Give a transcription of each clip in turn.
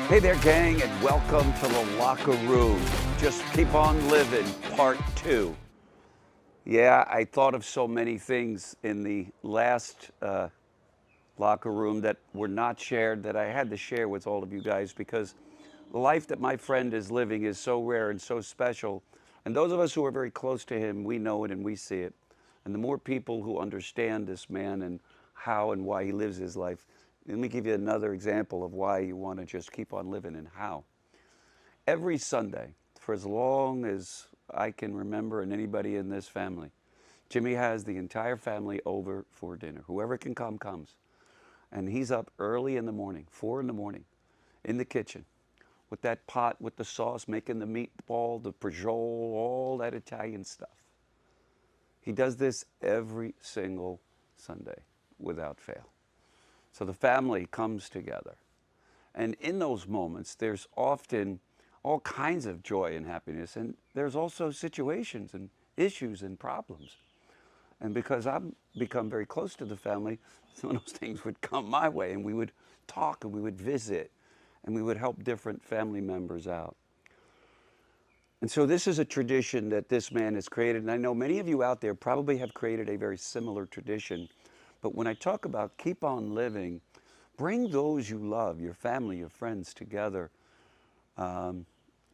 Hey there, gang, and welcome to the Locker Room. Just Keep On Living, Part 2. Yeah, I thought of so many things in the last locker room that were not shared that I had to share with all of you guys because the life that my friend is living is so rare and so special. And those of us who are very close to him, we know it and we see it. And the more people who understand this man and how and why he lives his life, let me give you another example of why you want to just keep on living and how. Every Sunday, for as long as I can remember and anybody in this family, Jimmy has the entire family over for dinner. Whoever can come, comes. And he's up early in the morning, 4 in the morning, in the kitchen with that pot with the sauce, making the meatball, the prosciutto, all that Italian stuff. He does this every single Sunday without fail. So the family comes together. And in those moments, there's often all kinds of joy and happiness. And there's also situations and issues and problems. And because I've become very close to the family, some of those things would come my way and we would talk and we would visit and we would help different family members out. And so this is a tradition that this man has created. And I know many of you out there probably have created a very similar tradition. But when I talk about keep on living, bring those you love, your family, your friends together in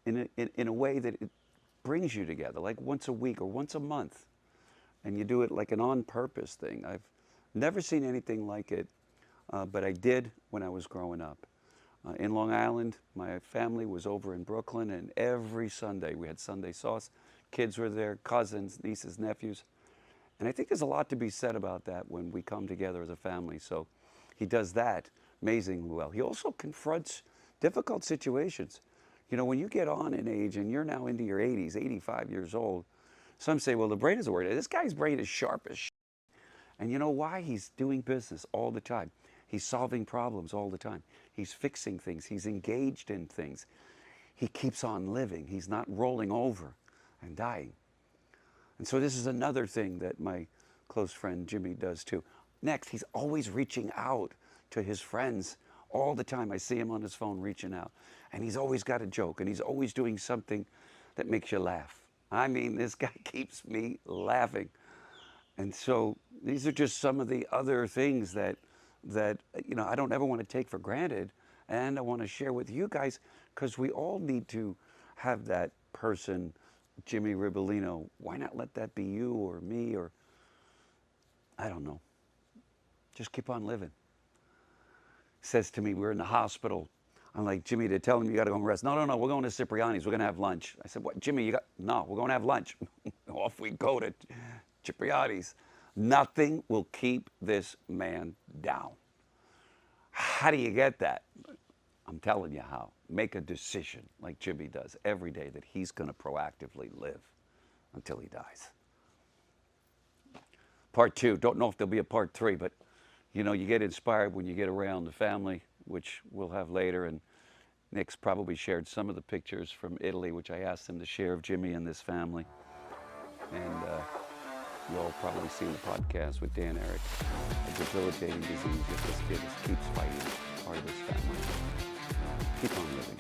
a way that it brings you together, like once a week or once a month. And you do it like an on-purpose thing. I've never seen anything like it, but I did when I was growing up. In Long Island, my family was over in Brooklyn, and every Sunday we had Sunday sauce. Kids were there, cousins, nieces, nephews. And I think there's a lot to be said about that when we come together as a family. So he does that amazingly well. He also confronts difficult situations. You know, when you get on in age and you're now into your 80s, 85 years old, some say, well, the brain is a word. This guy's brain is sharp as shit. And you know why? He's doing business all the time. He's solving problems all the time. He's fixing things. He's engaged in things. He keeps on living. He's not rolling over and dying. And so this is another thing that my close friend Jimmy does too. Next, he's always reaching out to his friends all the time. I see him on his phone reaching out. And he's always got a joke, and he's always doing something that makes you laugh. I mean, this guy keeps me laughing. And so these are just some of the other things that you know, I don't ever want to take for granted. And I want to share with you guys, because we all need to have that person, Jimmy Ribbolino. Why not let that be you or me or, I don't know. Just keep on living. Says to me, we're in the hospital. I'm like, Jimmy, to tell him you got to go and rest. No, we're going to Cipriani's. We're going to have lunch. I said, what, Jimmy, no, we're going to have lunch. Off we go to Cipriani's. Nothing will keep this man down. How do you get that? I'm telling you how. Make a decision like Jimmy does every day that he's going to proactively live until he dies. Part 2. Don't know if there'll be a part 3, but you know, you get inspired when you get around the family, which we'll have later. And Nick's probably shared some of the pictures from Italy, which I asked him to share of Jimmy and this family. And you'll all probably seen the podcast with Dan Eric, a debilitating disease that this kid keeps fighting, part of his family. Keep on living.